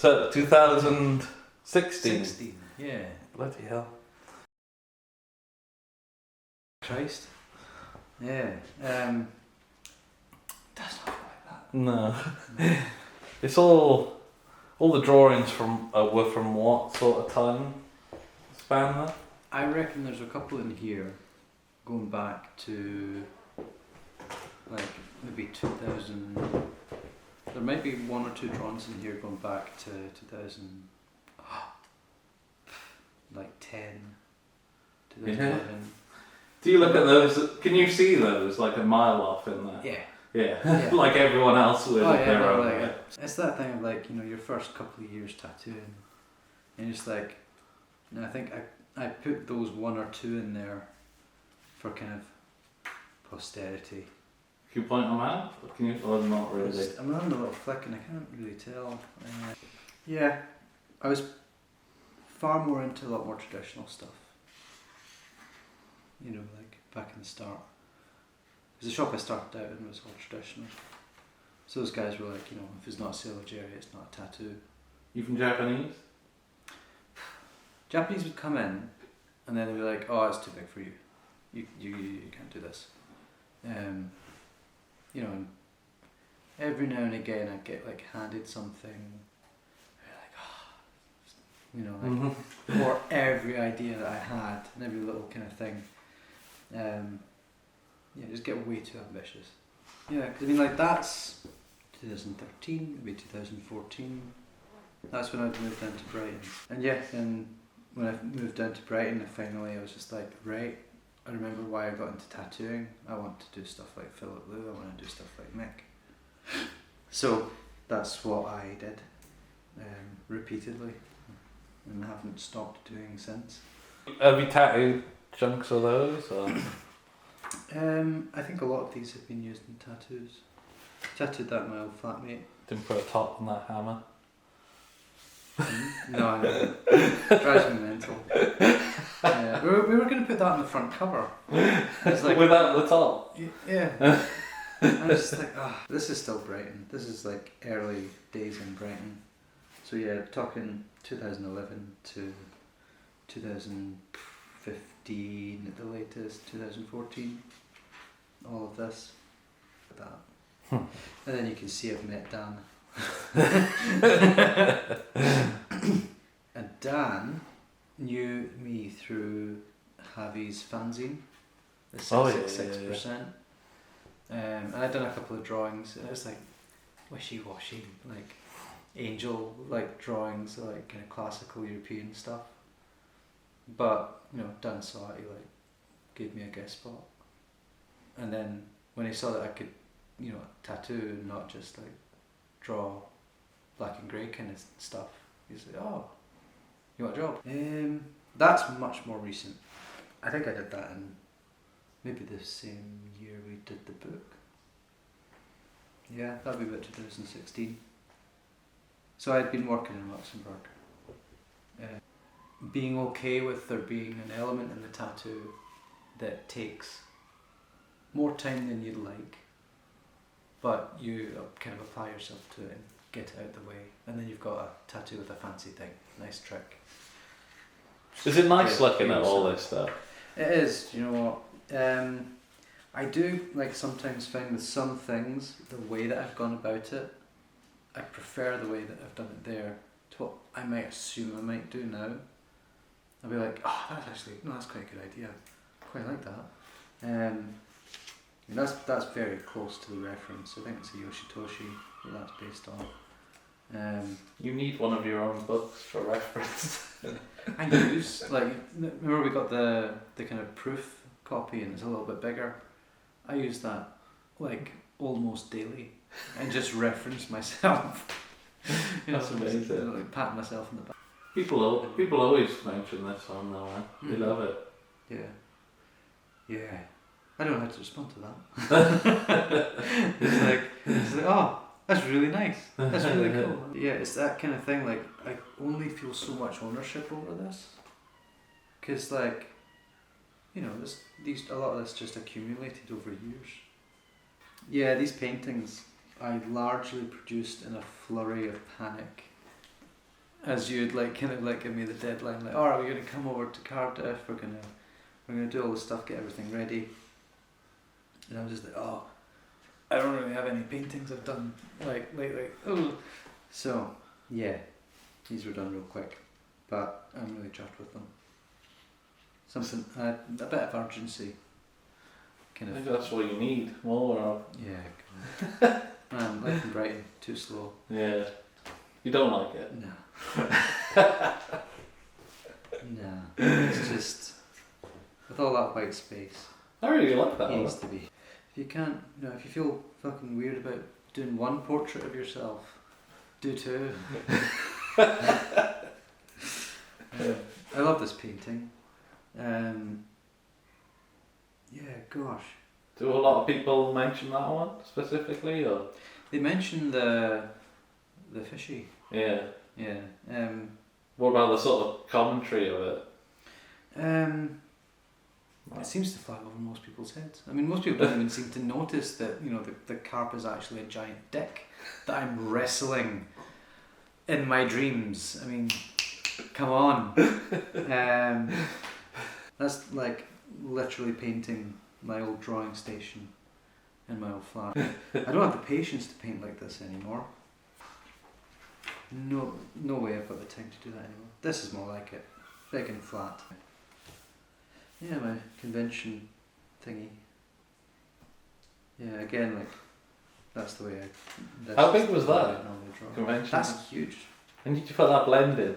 So 2016. 16, yeah. Bloody hell. Christ. Yeah. Does not look like that. No. It's all the drawings were from what sort of time span there? I reckon there's a couple in here going back to like maybe 2000. There might be one or two drawings in here going back to 2000, like 10, 2011. Yeah. Do you look at those? Can you see those like a mile off in there? Yeah. Yeah. Like everyone else would. Oh, if they yeah, were no, over like, it. it's that thing of like, you know, your first couple of years tattooing, and you're just like, and I think I put those one or two in there for kind of posterity. Can you point them out? Or can you? Or not really? I'm having a little flick and I can't really tell. Yeah, I was far more into a lot more traditional stuff. You know, like back in the start. Because the shop I started out in was all traditional. So those guys were like, you know, if it's not a sale of Jerry, it's not a tattoo. You from Japanese? Japanese would come in and then they'd be like, oh, it's too big for you. You can't do this. You know, and every now and again I'd get like handed something, like, oh, you know, like for every idea that I had and every little kind of thing. Yeah, just get way too ambitious. Yeah, because I mean, like that's 2013, maybe 2014. That's when I moved down to Brighton. And yeah, then when I moved down to Brighton, I was just like, right, I remember why I got into tattooing. I want to do stuff like Philip Lou, I want to do stuff like Mick. So that's what I did, repeatedly, and haven't stopped doing since. Have you tattooed chunks of those? Or? I think a lot of these have been used in tattoos. Tattooed that my old flatmate. Didn't put a top on that hammer. No, I know. Drives me mental. Yeah, we were going to put that on the front cover. It's like, without the top? Yeah. I'm just like, this is still Brighton. This is like early days in Brighton. So yeah, talking 2011 to 2015 at the latest, 2014. All of this. That. And then you can see I've met Dan. And Dan knew me through Javi's fanzine, the 666%. And I'd done a couple of drawings, and it was like wishy-washy, like angel like drawings, so like kind of classical European stuff. But you know, Dan saw it, he like gave me a guest spot. And then when he saw that I could, you know, tattoo and not just like draw black and grey kind of stuff, he's like, oh, you want a job? That's much more recent. I think I did that in maybe the same year we did the book. Yeah, that'd be about 2016. So I'd been working in Luxembourg. Being okay with there being an element in the tattoo that takes more time than you'd like, but you kind of apply yourself to it and get it out the way, and then you've got a tattoo with a fancy thing. Nice trick. Is it nice looking at all this stuff? It is. You know what? I do like sometimes find with some things the way that I've gone about it, I prefer the way that I've done it there to what I might assume I might do now. I'll be like, oh, that's quite a good idea. Quite like that. And that's very close to the reference. I think it's a Yoshitoshi that that's based on. You need one of your own books for reference. I use, like, remember we got the kind of proof copy and it's a little bit bigger. I use that like almost daily and just reference myself. You know, That's amazing. Like pat myself on the back. People always mention this one though, man. They love it. Yeah. I don't know how to respond to that. it's like, oh, that's really nice. That's really cool. Yeah, it's that kind of thing. Like, I only feel so much ownership over this, because like, you know, a lot of this just accumulated over years. Yeah, these paintings I largely produced in a flurry of panic as you'd like kind of like give me the deadline, like, alright, we're gonna come over to Cardiff, we're gonna do all this stuff, get everything ready. And I was just like, oh, I don't really have any paintings I've done like lately. Oh. So yeah, these were done real quick, but I'm really chuffed with them. Something a bit of urgency. Kind I of. think that's what you need more of. Yeah. Man, life in Brighton, too slow. Yeah. You don't like it? No. No. It's just with all that white space. I really like that. It needs to be. If you can't, if you feel fucking weird about doing one portrait of yourself, do two. I love this painting. Yeah, gosh. Do a lot of people mention that one specifically, or? They mention the fishy. Yeah. Yeah. What about the sort of commentary of it? It seems to fly over most people's heads. I mean, most people don't even seem to notice that the carp is actually a giant dick that I'm wrestling in my dreams. I mean, come on. That's like literally painting my old drawing station in my old flat. I don't have the patience to paint like this anymore. No way I've got the time to do that anymore. This is more like it. Big and flat. Yeah, my convention thingy. Yeah, again, like, that's the way How big was that? normally draw. Convention? That's huge. And did you put that blend in?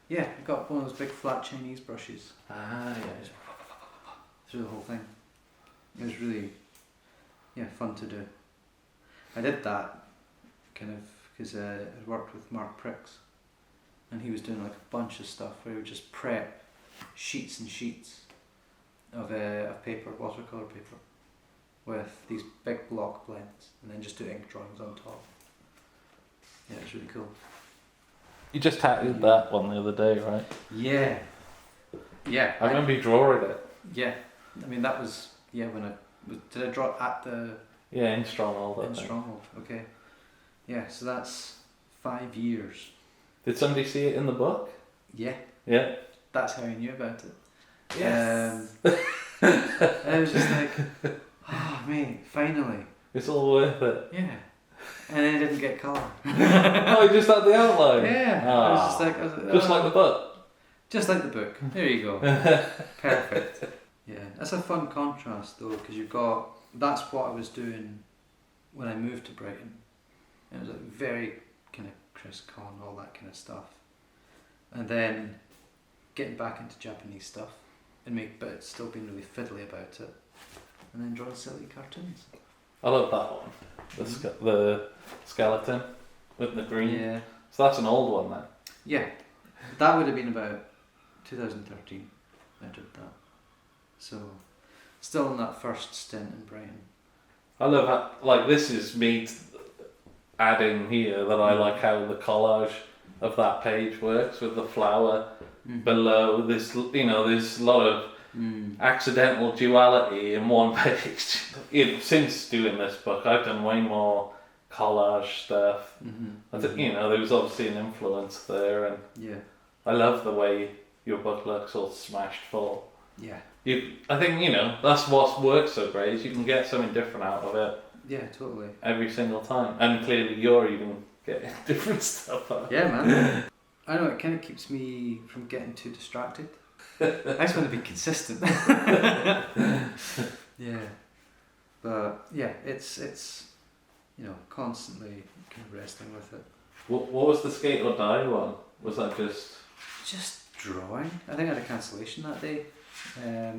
Yeah, I got one of those big flat Chinese brushes. Ah, yeah. Through the whole thing. It was really, fun to do. I did that kind of because I worked with Mark Pricks, and he was doing like a bunch of stuff where he would just prep sheets and sheets of paper, watercolour paper, with these big block blends, and then just do ink drawings on top. Yeah, it's really cool. You just tattooed that one the other day, right? Yeah. Yeah. I remember you drawing it. Yeah. I mean, that was, when did I draw it at the... Yeah, in Stronghold. In Stronghold, okay. Yeah, so that's 5 years. Did somebody see it in the book? Yeah. Yeah. That's how I knew about it. Yes. I was just like, oh mate, finally. It's all worth it. Yeah. And then it didn't get colour. Oh, you just had the outline? Yeah. I was just like... just like the book? Just like the book. There you go. Perfect. Yeah. That's a fun contrast though, because you've got... That's what I was doing when I moved to Brighton. It was like very kind of Chris Con, all that kind of stuff. And then getting back into Japanese stuff, but still being really fiddly about it. And then drawing silly cartoons. I love that one. The skeleton with the green. Yeah. So that's an old one then. Yeah. That would have been about 2013 I did that. So, still in that first stint in Brighton. I love how, like, this is me adding here that I like how the collage of that page works with the flower below. There's a lot of accidental duality in one page. Since doing this book, I've done way more collage stuff. I think, there was obviously an influence there, and I love the way your book looks all smashed full. Yeah. I think, that's what works so great, is you can get something different out of it. Yeah, totally. Every single time. And clearly you're even getting different stuff out of it. Yeah, man. I know, it kind of keeps me from getting too distracted. I just want to be consistent. Yeah. But, yeah, it's constantly kind of wrestling with it. What was the skate or die one? Was that just... Just drawing. I think I had a cancellation that day. I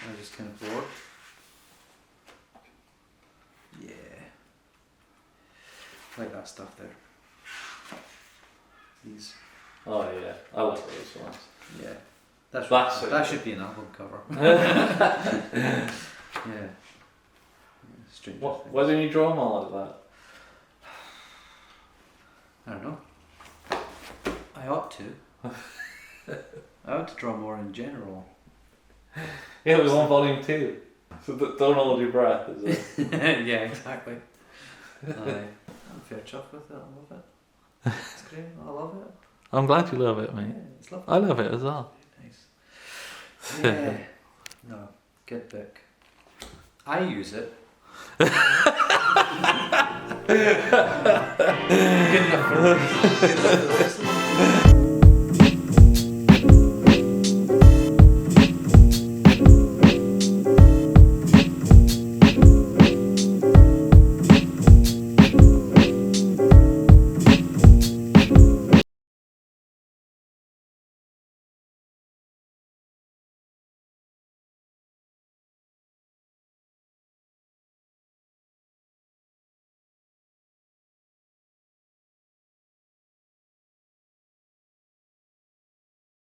was just kind of bored. Yeah. Like that stuff there. These. Oh yeah, I like those ones. Yeah. That should be an album cover. Yeah. Strange. Why don't you draw them all like that? I don't know. I ought to. I ought to draw more in general. Yeah, we want volume 2. So don't hold your breath, is it? Yeah, exactly. I'm fair chuff with it, I love It's great. I love it. I'm glad you love it, mate. Yeah, it's lovely. I love it as well. Nice. Yeah. No, good book. I use it. Good enough for me. Good enough for the rest of them.